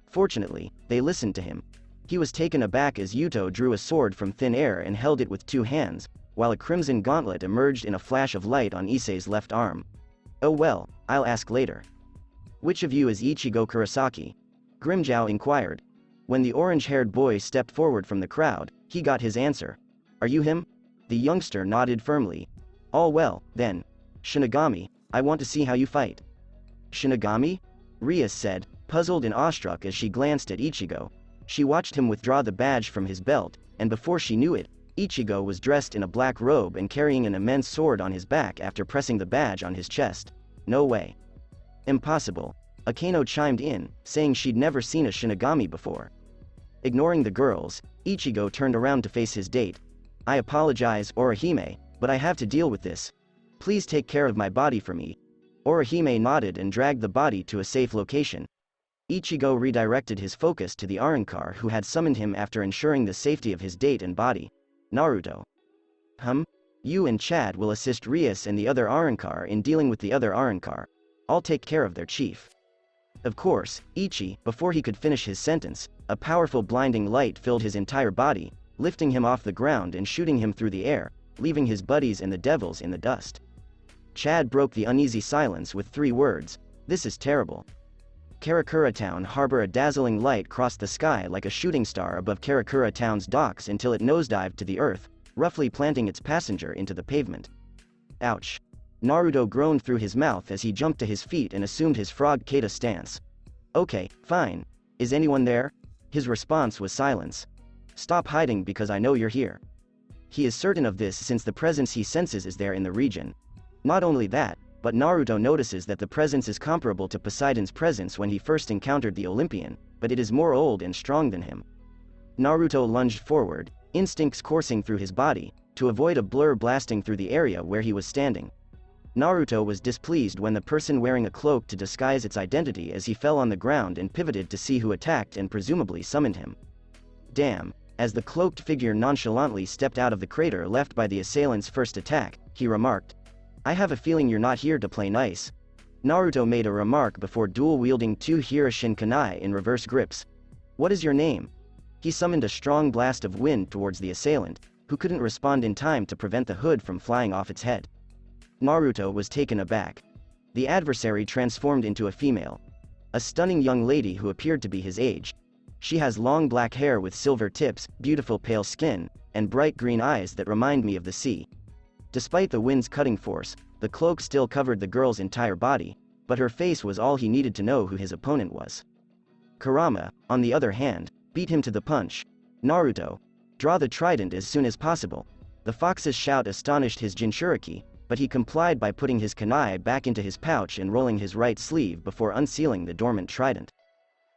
Fortunately, they listened to him. He was taken aback as Yuto drew a sword from thin air and held it with 2 hands, while a crimson gauntlet emerged in a flash of light on Issei's left arm. Oh well, I'll ask later. Which of you is Ichigo Kurosaki? Grimmjow inquired. When the orange-haired boy stepped forward from the crowd, he got his answer. Are you him? The youngster nodded firmly. All well, then. Shinigami, I want to see how you fight. Shinigami? Rias said, puzzled and awestruck as she glanced at Ichigo. She watched him withdraw the badge from his belt, and before she knew it, Ichigo was dressed in a black robe and carrying an immense sword on his back after pressing the badge on his chest. No way. Impossible. Akeno chimed in, saying she'd never seen a Shinigami before. Ignoring the girls, Ichigo turned around to face his date. I apologize, Orihime, but I have to deal with this. Please take care of my body for me. Orihime nodded and dragged the body to a safe location. Ichigo redirected his focus to the arancar who had summoned him after ensuring the safety of his date and body. Naruto. You and Chad will assist Rias and the other arancar in dealing with the other arancar. I'll take care of their chief. Of course, before he could finish his sentence, a powerful blinding light filled his entire body, lifting him off the ground and shooting him through the air, leaving his buddies and the devils in the dust. Chad broke the uneasy silence with 3 words, this is terrible. Karakura Town Harbor. A dazzling light crossed the sky like a shooting star above Karakura Town's docks until it nosedived to the earth, roughly planting its passenger into the pavement. Ouch. Naruto groaned through his mouth as he jumped to his feet and assumed his frog kata stance. Okay, fine. Is anyone there? His response was silence. Stop hiding because I know you're here. He is certain of this since the presence he senses is there in the region. Not only that, but Naruto notices that the presence is comparable to Poseidon's presence when he first encountered the Olympian, but it is more old and strong than him. Naruto lunged forward, instincts coursing through his body, to avoid a blur blasting through the area where he was standing. Naruto was displeased when the person wearing a cloak to disguise its identity as he fell on the ground and pivoted to see who attacked and presumably summoned him. Damn, as the cloaked figure nonchalantly stepped out of the crater left by the assailant's first attack, he remarked. I have a feeling you're not here to play nice. Naruto made a remark before dual-wielding 2 Hiroshin kunai in reverse grips. What is your name? He summoned a strong blast of wind towards the assailant, who couldn't respond in time to prevent the hood from flying off its head. Naruto was taken aback. The adversary transformed into a female. A stunning young lady who appeared to be his age. She has long black hair with silver tips, beautiful pale skin, and bright green eyes that remind me of the sea. Despite the wind's cutting force, the cloak still covered the girl's entire body, but her face was all he needed to know who his opponent was. Kurama, on the other hand, beat him to the punch. Naruto, draw the trident as soon as possible. The fox's shout astonished his Jinchuriki, but he complied by putting his kunai back into his pouch and rolling his right sleeve before unsealing the dormant trident.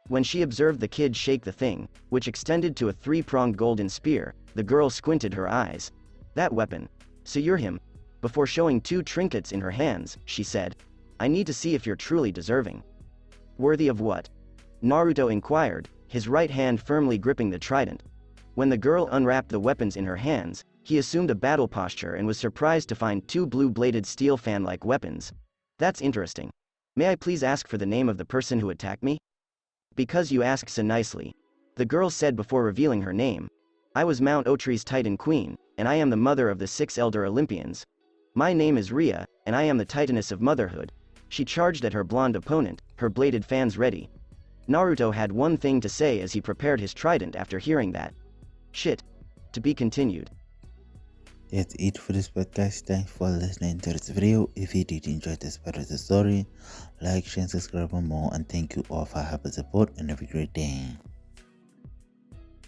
When she observed the kid shake the thing, which extended to a 3-pronged golden spear, the girl squinted her eyes. That weapon. So you're him. Before showing 2 trinkets in her hands, she said, I need to see if you're truly deserving. Worthy of what? Naruto inquired, his right hand firmly gripping the trident. When the girl unwrapped the weapons in her hands, he assumed a battle posture and was surprised to find 2 blue-bladed steel fan-like weapons. That's interesting. May I please ask for the name of the person who attacked me? Because you asked so nicely. The girl said before revealing her name. I was Mount Otree's Titan Queen, and I am the mother of the 6 elder Olympians. My name is Rhea, and I am the Titaness of motherhood. She charged at her blonde opponent, her bladed fans ready. Naruto had one thing to say as he prepared his trident after hearing that. Shit. To be continued. That's it for this podcast. Thanks for listening to this video. If you did enjoy this part of the story, like, share, and subscribe for more. And thank you all for helping support and have a great day.